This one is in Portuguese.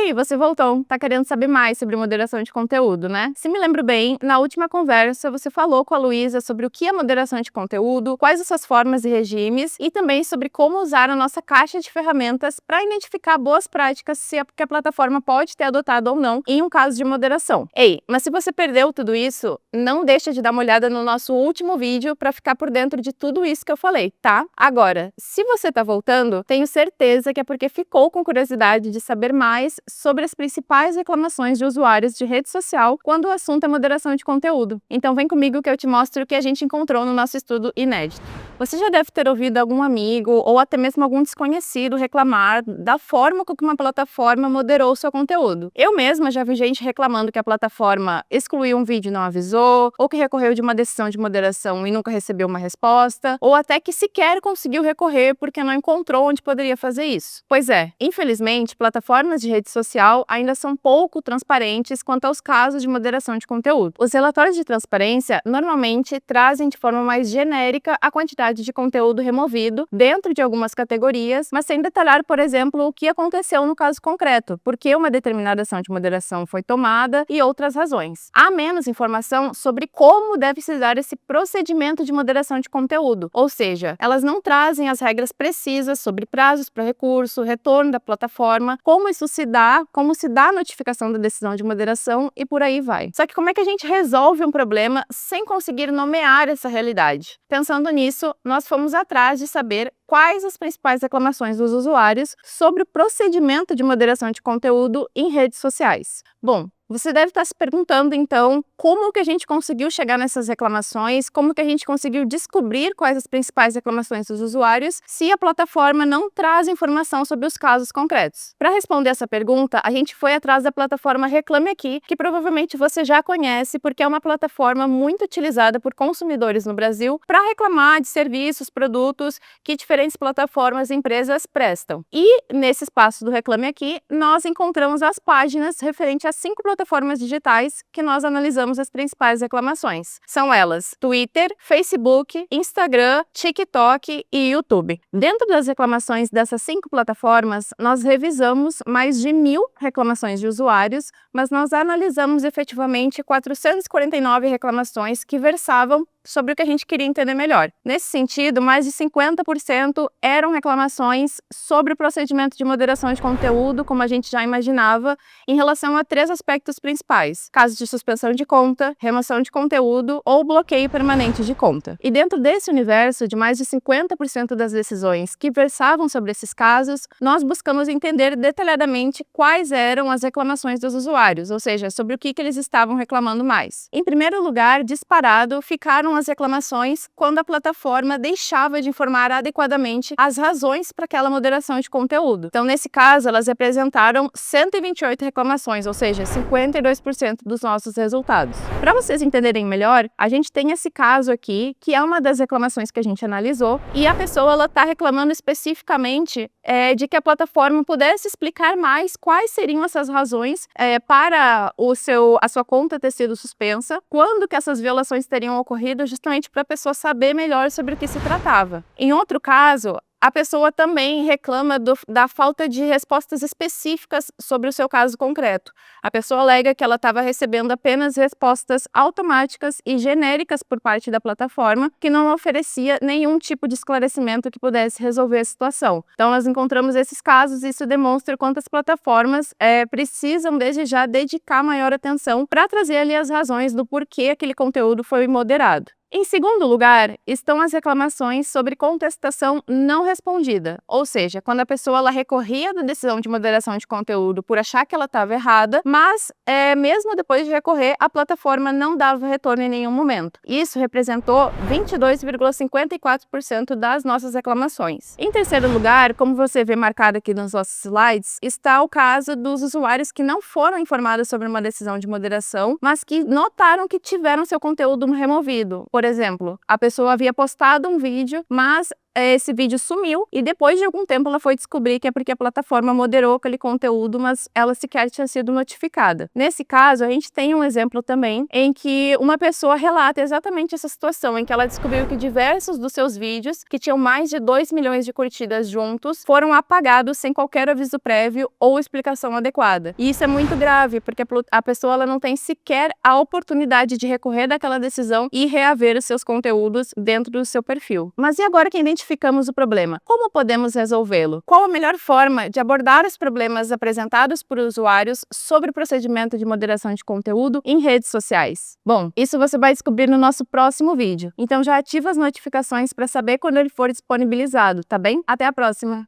aí, você voltou, tá querendo saber mais sobre moderação de conteúdo, né? Se me lembro bem, na última conversa você falou com a Luísa sobre o que é moderação de conteúdo, quais as suas formas e regimes e também sobre como usar a nossa caixa de ferramentas para identificar boas práticas que a plataforma pode ter adotado ou não em um caso de moderação. Ei, mas se você perdeu tudo isso, não deixa de dar uma olhada no nosso último vídeo para ficar por dentro de tudo isso que eu falei, tá? Agora, se você tá voltando, tenho certeza que é porque ficou com curiosidade de saber mais sobre as principais reclamações de usuários de rede social quando o assunto é moderação de conteúdo. Então vem comigo que eu te mostro o que a gente encontrou no nosso estudo inédito. Você já deve ter ouvido algum amigo ou até mesmo algum desconhecido reclamar da forma com que uma plataforma moderou o seu conteúdo. Eu mesma já vi gente reclamando que a plataforma excluiu um vídeo e não avisou, ou que recorreu de uma decisão de moderação e nunca recebeu uma resposta, ou até que sequer conseguiu recorrer porque não encontrou onde poderia fazer isso. Pois é, infelizmente, plataformas de rede social ainda são pouco transparentes quanto aos casos de moderação de conteúdo. Os relatórios de transparência normalmente trazem de forma mais genérica a quantidade de conteúdo removido dentro de algumas categorias, mas sem detalhar, por exemplo, o que aconteceu no caso concreto, por que uma determinada ação de moderação foi tomada e outras razões. Há menos informação sobre como deve se dar esse procedimento de moderação de conteúdo, ou seja, elas não trazem as regras precisas sobre prazos para recurso, retorno da plataforma, como isso se dá, como se dá a notificação da decisão de moderação e por aí vai. Só que como é que a gente resolve um problema sem conseguir nomear essa realidade? Pensando nisso, nós fomos atrás de saber quais as principais reclamações dos usuários sobre o procedimento de moderação de conteúdo em redes sociais. Bom, você deve estar se perguntando, então, como que a gente conseguiu chegar nessas reclamações, como que a gente conseguiu descobrir quais as principais reclamações dos usuários, se a plataforma não traz informação sobre os casos concretos. Para responder essa pergunta, a gente foi atrás da plataforma Reclame Aqui, que provavelmente você já conhece, porque é uma plataforma muito utilizada por consumidores no Brasil para reclamar de serviços, produtos que diferentes plataformas e empresas prestam. E, nesse espaço do Reclame Aqui, nós encontramos as páginas referentes a 5 plataformas digitais que nós analisamos as principais reclamações. São elas Twitter, Facebook, Instagram, TikTok e YouTube. Dentro das reclamações dessas 5 plataformas, nós revisamos mais de 1.000 reclamações de usuários, mas nós analisamos efetivamente 449 reclamações que versavam sobre o que a gente queria entender melhor. Nesse sentido, mais de 50% eram reclamações sobre o procedimento de moderação de conteúdo, como a gente já imaginava, em relação a 3 aspectos principais: casos de suspensão de conta, remoção de conteúdo ou bloqueio permanente de conta. E dentro desse universo de mais de 50% das decisões que versavam sobre esses casos, nós buscamos entender detalhadamente quais eram as reclamações dos usuários, ou seja, sobre o que eles estavam reclamando mais. Em primeiro lugar, disparado, ficaram as reclamações quando a plataforma deixava de informar adequadamente as razões para aquela moderação de conteúdo. Então, nesse caso, elas representaram 128 reclamações, ou seja, 52% dos nossos resultados. Para vocês entenderem melhor, a gente tem esse caso aqui, que é uma das reclamações que a gente analisou, e a pessoa está reclamando especificamente de que a plataforma pudesse explicar mais quais seriam essas razões para a sua conta ter sido suspensa, quando que essas violações teriam ocorrido, justamente para a pessoa saber melhor sobre o que se tratava. Em outro caso, a pessoa também reclama da falta de respostas específicas sobre o seu caso concreto. A pessoa alega que ela estava recebendo apenas respostas automáticas e genéricas por parte da plataforma, que não oferecia nenhum tipo de esclarecimento que pudesse resolver a situação. Então, nós encontramos esses casos e isso demonstra quantas plataformas precisam, desde já, dedicar maior atenção para trazer ali as razões do porquê aquele conteúdo foi moderado. Em segundo lugar, estão as reclamações sobre contestação não respondida, ou seja, quando a pessoa ela recorria da decisão de moderação de conteúdo por achar que ela estava errada, mas mesmo depois de recorrer, a plataforma não dava retorno em nenhum momento. Isso representou 22,54% das nossas reclamações. Em terceiro lugar, como você vê marcado aqui nos nossos slides, está o caso dos usuários que não foram informados sobre uma decisão de moderação, mas que notaram que tiveram seu conteúdo removido. Por exemplo, a pessoa havia postado um vídeo, mas esse vídeo sumiu e depois de algum tempo ela foi descobrir que é porque a plataforma moderou aquele conteúdo, mas ela sequer tinha sido notificada. Nesse caso, a gente tem um exemplo também em que uma pessoa relata exatamente essa situação, em que ela descobriu que diversos dos seus vídeos, que tinham mais de 2 milhões de curtidas juntos, foram apagados sem qualquer aviso prévio ou explicação adequada. E isso é muito grave, porque a pessoa ela não tem sequer a oportunidade de recorrer daquela decisão e reaver os seus conteúdos dentro do seu perfil. Mas e agora que identificamos o problema? Como podemos resolvê-lo? Qual a melhor forma de abordar os problemas apresentados por usuários sobre o procedimento de moderação de conteúdo em redes sociais? Bom, isso você vai descobrir no nosso próximo vídeo. Então já ativa as notificações para saber quando ele for disponibilizado, tá bem? Até a próxima!